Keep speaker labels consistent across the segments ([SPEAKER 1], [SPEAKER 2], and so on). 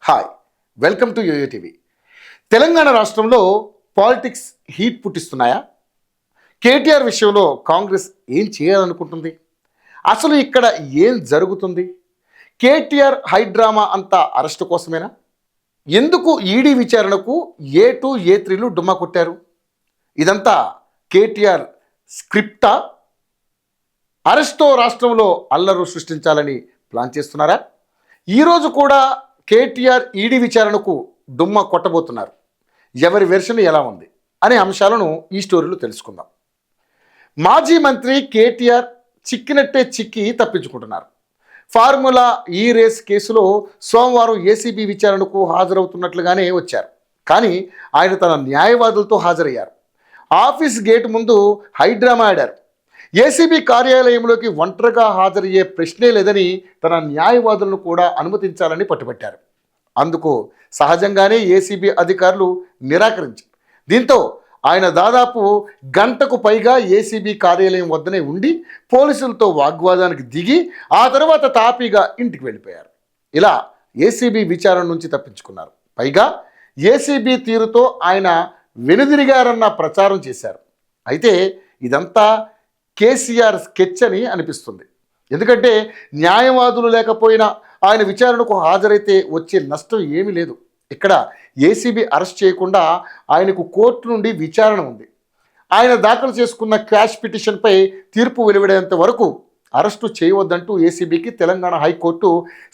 [SPEAKER 1] Hi, welcome to YoYo TV. Telangana రాష్ట్రంలో politics heat పుట్టిస్తున్నాయా? KTR విషయంలో కాంగ్రెస్ ఏం చేయాలనుకుంటుంది? అసలు ఇక్కడ ఏం జరుగుతుంది? కేటీఆర్ హైడ్రామా అంతా అరెస్టు కోసమేనా? ఎందుకు ఈడీ విచారణకు A2 A3లు డుమ్మా కొట్టారు? ఇదంతా కేటీఆర్ స్క్రిప్టా? అరెస్ట్తో రాష్ట్రంలో అల్లరు సృష్టించాలని ప్లాన్ చేస్తున్నారా? ఈరోజు కూడా కేటీఆర్ ఈడీ విచారణకు డుమ్మ కొట్టబోతున్నారు. ఎవరి వెర్షన్ ఎలా ఉంది అనే అంశాలను ఈ స్టోరీలో తెలుసుకుందాం. మాజీ మంత్రి కేటీఆర్ చిక్కినట్టే చిక్కి తప్పించుకుంటున్నారు. ఫార్ములా ఈ రేస్ కేసులో సోమవారం ఏసీబీ విచారణకు హాజరవుతున్నట్లుగానే వచ్చారు. కానీ ఆయన తన న్యాయవాదులతో హాజరయ్యారు. ఆఫీస్ గేట్ ముందు హైడ్రామా ఆడారు. ఏసీబీ కార్యాలయంలోకి ఒంటరిగా హాజరయ్యే ప్రశ్నే లేదని తన న్యాయవాదులను కూడా అనుమతించాలని పట్టుబట్టారు. అందుకు సహజంగానే ఏసీబీ అధికారులు నిరాకరించారు. దీంతో ఆయన దాదాపు గంటకు పైగా ఏసీబీ కార్యాలయం వద్దనే ఉండి పోలీసులతో వాగ్వాదానికి దిగి ఆ తర్వాత తాపీగా ఇంటికి వెళ్ళిపోయారు. ఇలా ఏసీబీ విచారణ నుంచి తప్పించుకున్నారు. పైగా ఏసీబీ తీరుతో ఆయన వెనుదిరిగారన్న ప్రచారం చేశారు. అయితే ఇదంతా కేసీఆర్ స్కెచ్ అని అనిపిస్తుంది. ఎందుకంటే న్యాయవాదులు లేకపోయినా ఆయన విచారణకు హాజరైతే వచ్చే నష్టం ఏమీ లేదు. ఇక్కడ ఏసీబీ అరెస్ట్ చేయకుండా ఆయనకు కోర్టు నుండి విచారణ ఉంది. ఆయన దాఖలు చేసుకున్న క్వాష్ పిటిషన్పై తీర్పు వెలువడేంత వరకు అరెస్టు చేయవద్దంటూ ఏసీబీకి తెలంగాణ హైకోర్టు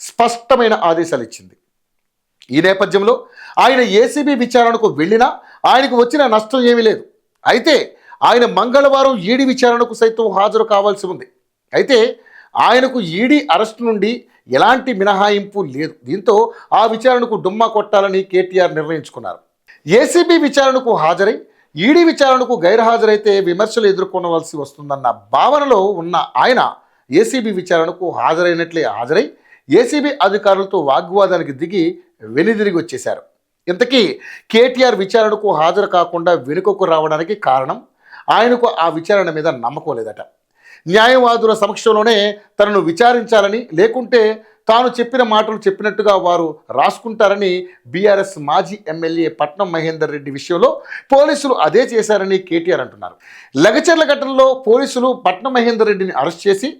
[SPEAKER 1] స్పష్టమైన ఆదేశాలు ఇచ్చింది. ఈ నేపథ్యంలో ఆయన ఏసీబీ విచారణకు వెళ్ళినా ఆయనకు వచ్చిన నష్టం ఏమీ లేదు. అయితే ఆయన మంగళవారం ఈడీ విచారణకు సైతం హాజరు కావాల్సి ఉంది. అయితే ఆయనకు ఈడీ అరెస్టు నుండి ఎలాంటి మినహాయింపు లేదు. దీంతో ఆ విచారణకు డుమ్మా కొట్టాలని కేటీఆర్ నిర్ణయించుకున్నారు. ఏసీబీ విచారణకు హాజరై ఈడీ విచారణకు గైర్హాజరైతే విమర్శలు ఎదుర్కొనవలసి వస్తుందన్న భావనలో ఉన్న ఆయన ఏసీబీ విచారణకు హాజరై ఏసీబీ అధికారులతో వాగ్వాదానికి దిగి వెనుదిరిగి వచ్చేశారు. ఇంతకీ కేటీఆర్ విచారణకు హాజరు కాకుండా వెనుకకు రావడానికి కారణం ఆయనకు ఆ విచారణ మీద నమ్మకం లేదట. న్యాయవాదుల సమక్షంలోనే తనను విచారించాలని, లేకుంటే తాను చెప్పిన మాటలు చెప్పినట్టుగా వారు రాసుకుంటారని బీఆర్ఎస్ మాజీ ఎమ్మెల్యే పట్నం మహేందర్ రెడ్డి విషయంలో పోలీసులు అదే చేశారని కేటీఆర్ అంటున్నారు. లగచర్ల ఘటనలో పోలీసులు పట్నం మహేందర్ రెడ్డిని అరెస్ట్ చేసి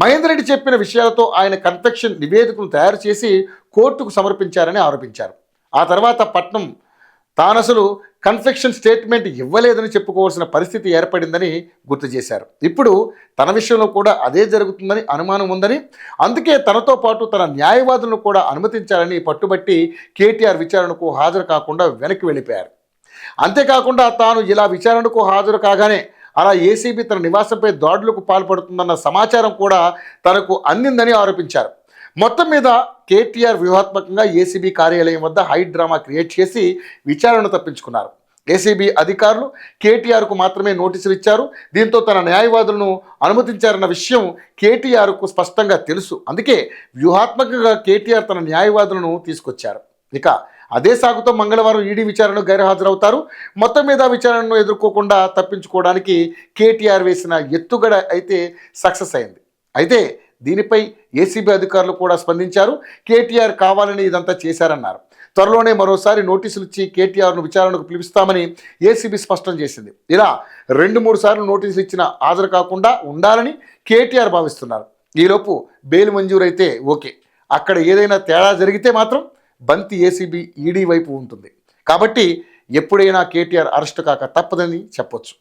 [SPEAKER 1] మహేందర్ రెడ్డి చెప్పిన విషయాలతో ఆయన కన్ఫెక్షన్ నివేదికను తయారు చేసి కోర్టుకు సమర్పించారని ఆరోపించారు. ఆ తర్వాత పట్నం తానసలు కన్ఫెక్షన్ స్టేట్మెంట్ ఇవ్వలేదని చెప్పుకోవాల్సిన పరిస్థితి ఏర్పడిందని గుర్తు చేశారు. ఇప్పుడు తన విషయంలో కూడా అదే జరుగుతుందని అనుమానం ఉందని, అందుకే తనతో పాటు తన న్యాయవాదులను కూడా అనుమతించాలని పట్టుబట్టి కేటీఆర్ విచారణకు హాజరు కాకుండా వెనక్కి వెళ్ళిపోయారు. అంతేకాకుండా తాను ఇలా విచారణకు హాజరు కాగానే అలా ఏసీబీ తన నివాసంపై దాడులకు పాల్పడుతుందన్న సమాచారం కూడా తనకు అందిందని ఆరోపించారు. మొత్తం మీద కేటీఆర్ వ్యూహాత్మకంగా ఏసీబీ కార్యాలయం వద్ద హైడ్రామా క్రియేట్ చేసి విచారణ తప్పించుకున్నారు. ఏసీబీ అధికారులు కేటీఆర్కు మాత్రమే నోటీసులు ఇచ్చారు. దీంతో తన న్యాయవాదులను అనుమతించారన్న విషయం కేటీఆర్కు స్పష్టంగా తెలుసు. అందుకే వ్యూహాత్మకంగా కేటీఆర్ తన న్యాయవాదులను తీసుకొచ్చారు. ఇక అదే సాగుతో మంగళవారం ఈడీ విచారణకు గైర్హాజరవుతారు. మొత్తం మీద విచారణను ఎదుర్కోకుండా తప్పించుకోవడానికి కేటీఆర్ వేసిన ఎత్తుగడ అయితే సక్సెస్ అయింది. అయితే దీనిపై ఏసీబీ అధికారులు కూడా స్పందించారు. కేటీఆర్ కావాలని ఇదంతా చేశారన్నారు. త్వరలోనే మరోసారి నోటీసులు ఇచ్చి కేటీఆర్ను విచారణకు పిలుస్తామని ఏసీబీ స్పష్టం చేసింది. ఇలా 2-3 సార్లు నోటీసులు ఇచ్చిన హాజరు కాకుండా ఉండాలని కేటీఆర్ భావిస్తున్నారు. ఈలోపు బెయిల్ మంజూరైతే ఓకే, అక్కడ ఏదైనా తేడా జరిగితే మాత్రం బంతి ఏసీబీ ఈడీ వైపు ఉంటుంది. కాబట్టి ఎప్పుడైనా కేటీఆర్ అరెస్టు కాక తప్పదని చెప్పొచ్చు.